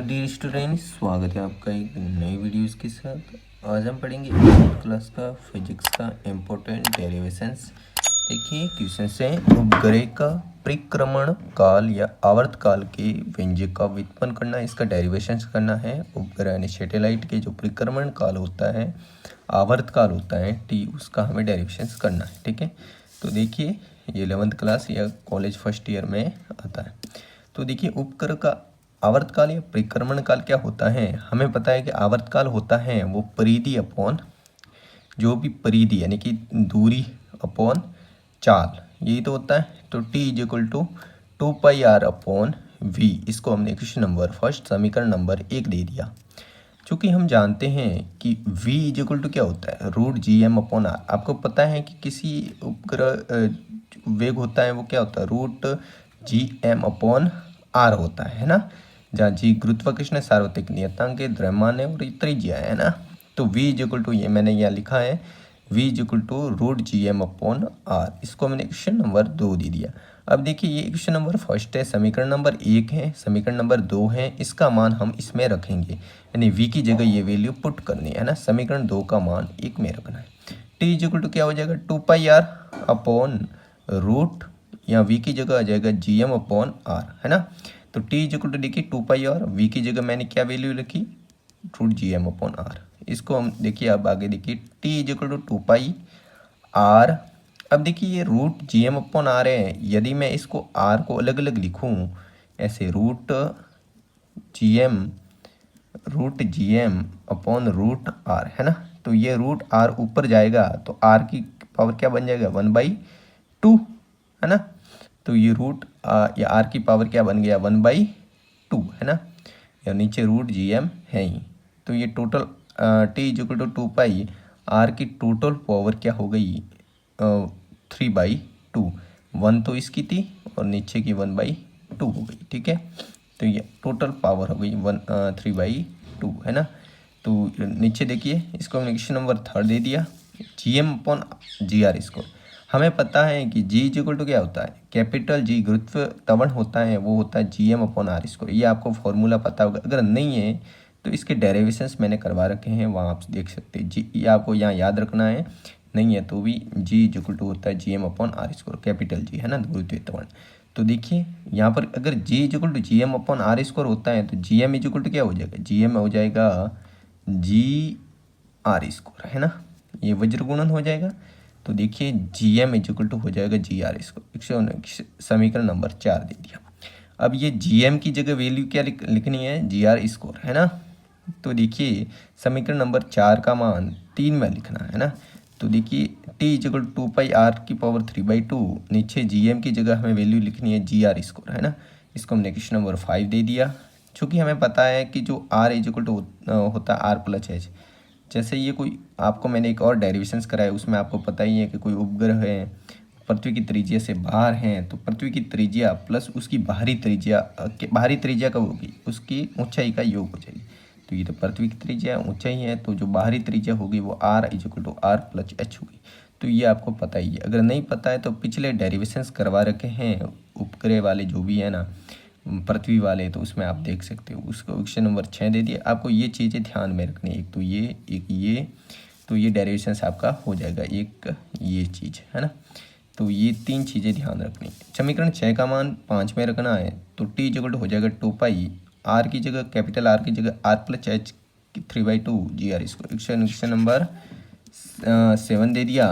Dear students, स्वागत है आपका एक नई वीडियोस के साथ। आज हम पढ़ेंगे 8th क्लास का फिजिक्स का इम्पोर्टेंट डेरिवेशंस। देखिए क्वेश्चन से उपग्रह का परिक्रमण काल या आवर्त काल के व्यंजक का व्युत्पन्न करना है, इसका डेरिवेशंस करना है। उपग्रह यानी सैटेलाइट के जो परिक्रमण काल होता है, आवर्त काल होता है टी, उसका हमें डेरिवेशंस करना है। ठीक है, तो देखिए ये 11th क्लास या कॉलेज फर्स्ट ईयर में आता है। तो देखिए उपग्रह का आवर्तकाल या परिक्रमण काल क्या होता है। हमें पता है कि आवर्तकाल होता है वो परिधि अपॉन जो भी परिधि यानी कि दूरी अपॉन चाल, यही तो होता है। तो T is equal to 2πr upon V, इसको हमने क्वेश्चन नंबर फर्स्ट समीकरण नंबर 1 दे दिया। चूँकि हम जानते हैं कि v इज इक्वल टू क्या होता है, root G M upon R. आपको पता है कि किसी उपग्रह वेग होता है वो क्या होता है, root G M upon R होता है ना, जहाँ जी गुरुत्वाकर्षण सार्वत्रिक नियतांक द्रव्यमान है और त्रिज्या है ना। तो v इज इक्वल टू, ये मैंने यहाँ लिखा है v is equal to root G M upon R, इसको मैंने क्वेश्चन नंबर 2 दे दिया। अब देखिए ये क्वेश्चन नंबर फर्स्ट है, समीकरण नंबर 1 है, समीकरण नंबर 2 है, इसका मान हम इसमें रखेंगे, यानी v की जगह ये वैल्यू पुट करनी है ना। समीकरण 2 का मान 1 में रखना है। t इज इक्वल टू क्या हो जाएगा, 2πr अपॉन रूट, या v की जगह आ जाएगा जी एम अपॉन आर, है ना। तो t इज इक्वल टू देखिए 2πr, v की जगह मैंने क्या वैल्यू रखी, root G M upon R. इसको हम देखिए, अब आगे देखिए t is equal to 2πr। अब देखिए ये root G M upon R है, यदि मैं इसको r को अलग अलग लिखूँ ऐसे, root G M upon root R, है ना। तो ये रूट आर ऊपर जाएगा तो r की पावर क्या बन जाएगा, 1/2, है ना। तो ये रूट या r की पावर क्या बन गया, 1/2, है ना। या नीचे रूट जी एम है ही। तो ये total t is equal to 2π, r की टोटल पावर क्या हो गई, 3/2। 1 तो इसकी थी और नीचे की 1/2 हो गई। ठीक है, तो ये टोटल पावर हो गई 3/2, है ना। तो नीचे देखिए, इसको हमने क्वेश्चन नंबर 3 दे दिया, G M upon G R. इसको हमें पता है कि जी इज इक्वल टू क्या होता है, कैपिटल जी गुरुत्व त्वरण होता है वो होता है G M upon R square. ये आपको फॉर्मूला पता होगा, अगर नहीं है तो इसके डेरिवेशंस मैंने करवा रखे हैं, वहाँ आप देख सकते हैं। जी ये आपको यहाँ याद रखना है, नहीं है तो भी जी इज इक्वल टू होता है G M upon R square, capital G, है ना, गुरुत्व त्वरण। तो देखिए यहाँ पर अगर g is equal to G M upon R square होता है तो G M is equal to क्या हो जाएगा, जी एम हो जाएगा जी आर स्क्वायर, है ना, ये वज्र गुणन हो जाएगा। तो देखिए G M is equal to हो जाएगा जी आर स्क्वायर, समीकरण नंबर 4 दे दिया। अब ये जी एम की जगह वैल्यू क्या लिखनी है, जी आर स्क्वायर, है ना। तो देखिए समीकरण नंबर 4 का मान 3 में लिखना है ना। तो देखिए T is equal to 2πr की पावर 3/2, नीचे जी एम की जगह हमें वैल्यू लिखनी है जी आर स्क्वायर, है ना। इसको हमने क्वेश्चन नंबर 5 दे दिया। चूँकि हमें पता है कि जो आर इज इक्वल टू होता है आर प्लस एच। जैसे ये कोई आपको मैंने एक और डेरिवेशंस कराया, उसमें आपको पता ही है कि कोई उपग्रह है, पृथ्वी की त्रिज्या से बाहर हैं, तो पृथ्वी की त्रिज्या प्लस उसकी बाहरी त्रिज्या कब होगी, उसकी ऊंचाई का योग हो जाएगी। तो ये तो पृथ्वी की त्रिज्या ऊंचाई है, तो जो बाहरी त्रिज्या होगी वो R is equal to R plus H होगी। तो ये आपको पता ही है। अगर नहीं पता है तो पिछले डेरिवेशंस करवा रखे हैं उपग्रह वाले जो भी है ना, पृथ्वी वाले, तो उसमें आप देख सकते हो। उसको क्वेश्चन नंबर 6 दे दिया। आपको ये चीज़ें ध्यान में रखनी है, एक तो ये, एक ये, तो ये डेरिवेशंस आपका हो जाएगा, एक ये चीज़, है ना। तो ये 3 चीज़ें ध्यान रखनी है। समीकरण 6 का मान 5 में रखना है, तो टी इक्वल टू हो जाएगा 2π, आर की जगह कैपिटल आर की जगह R plus H 3/2 G R square. Question number 7 दे दिया।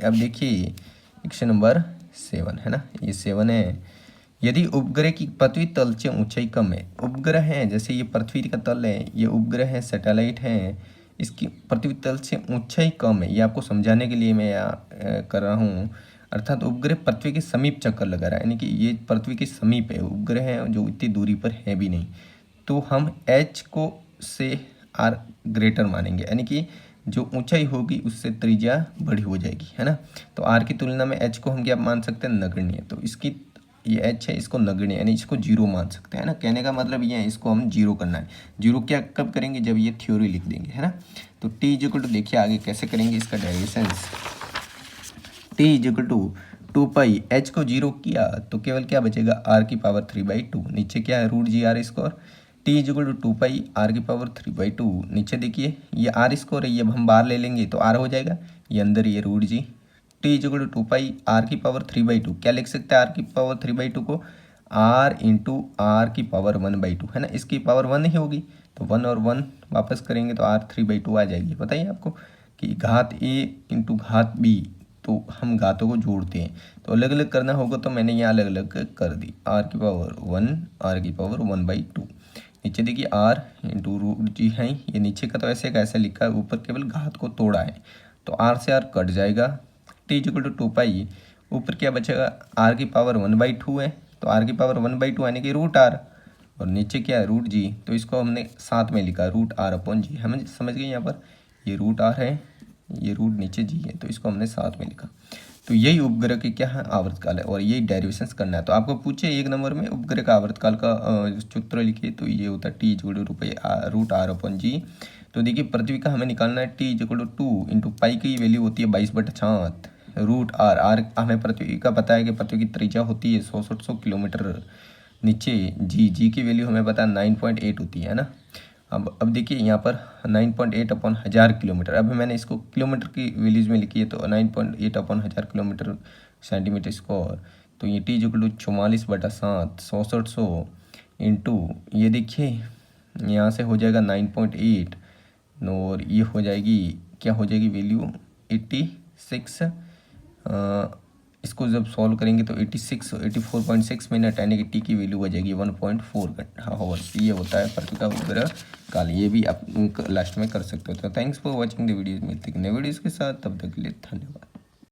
अब देखिए क्वेश्चन नंबर 7 है ना, ये 7 है। यदि उपग्रह की पृथ्वी तल से ऊंचाई कम है, उपग्रह है जैसे ये पृथ्वी का तल है, ये उपग्रह है, सैटेलाइट है, इसकी पृथ्वी तल से ऊंचाई कम है, ये आपको समझाने के लिए मैं यहाँ कर रहा हूँ। अर्थात उपग्रह पृथ्वी के समीप चक्कर लगा रहा है, यानी कि ये पृथ्वी के समीप है, उपग्रह है जो इतनी दूरी पर है भी नहीं। तो हम एच को से आर ग्रेटर मानेंगे, यानी कि जो ऊंचाई होगी उससे त्रिज्या बड़ी हो जाएगी, है ना। तो आर की तुलना में एच को हम क्या मान सकते हैं, नगण्य। तो इसकी ये एच है, इसको नगण्य यानी इसको जीरो मान सकते हैं ना। कहने का मतलब ये है, इसको हम जीरो करना है। जीरो क्या कब करेंगे, जब ये थ्योरी लिख देंगे, है ना। तो टी इज इक्वल टू देखिए आगे कैसे करेंगे इसका derivations. T is equal to 2π, H को जीरो किया तो केवल क्या बचेगा, आर की पावर 3/2, नीचे क्या है root G R square, T is equal to 2 pi R की पावर 3/2। नीचे देखिए ये आर स्क्वायर है, ये अब हम बाहर ले लेंगे तो आर हो जाएगा, ये अंदर ये root G. T is equal to 2 pi R की पावर 3/2। क्या लिख सकते हैं आर की पावर 3/2 को? आर इंटू आर की पावर 1/2 है ना, इसकी पावर 1 ही होगी तो 1 और 1 वापस करेंगे तो आर 3/2 आ जाएगी। बताइए आपको कि घात ए इंटू घात बी, तो हम घातों को जोड़ते हैं तो अलग अलग करना होगा, तो मैंने यहाँ अलग अलग कर दी। आर की पावर 1 आर की पावर 1/2। नीचे देखिए आर इंटू रूट जी है, ये नीचे का तो ऐसे कैसे लिखा है, ऊपर केवल घात को तोड़ा है तो आर से आर कट जाएगा। टी इज इक्वल टू 2 पाई, ऊपर क्या बचेगा, आर की पावर 1/2 है तो आर की पावर 1/2 यानी कि रूट आर, और नीचे क्या है रूट जी, तो इसको हमने साथ में लिखा रूट आर अपॉन जी। हम समझ गए यहाँ पर, ये रूट आर है, ये रूट नीचे जी है, तो इसको हमने साथ में लिखा। तो यही उपग्रह की क्या है आवर्तकाल है, और यही डेरिवेशंस करना है। तो आपको पूछे 1 नंबर में उपग्रह का आवर्तकाल का सूत्र लिखिए, तो ये होता है T is equal to root R upon g. तो देखिए पृथ्वी का हमें निकालना है, T is equal to 2 into pi की वैल्यू होती है 22/7 रूट आर। आर हमें पृथ्वी का पता है कि पृथ्वी की त्रिज्या होती है 100 किलोमीटर। नीचे जी की वैल्यू हमें पता है 9.8 होती है ना। अब देखिए यहाँ पर 9.8 अपॉन 1000 किलोमीटर, अभी मैंने इसको किलोमीटर की वैल्यूज़ में लिखी है तो 9.8 अपॉन 1000 किलोमीटर सेंटीमीटर स्क्वायर। तो ये टी इक्वल टू 44/7 6600 इंटू ये देखिए यहाँ से हो जाएगा 9.8 और ये हो जाएगी क्या हो जाएगी वैल्यू 86। इसको जब सॉल्व करेंगे तो 84.6 मिनट यानी कि टी की वैल्यू हो जाएगी 1.4 आवर्स। ये होता है पृथ्वी का उपग्रह काल। ये भी आप लास्ट में कर सकते हो। तो thanks for watching the videos. मिलते हैं नए वीडियोज़ के साथ, तब तक के लिए धन्यवाद।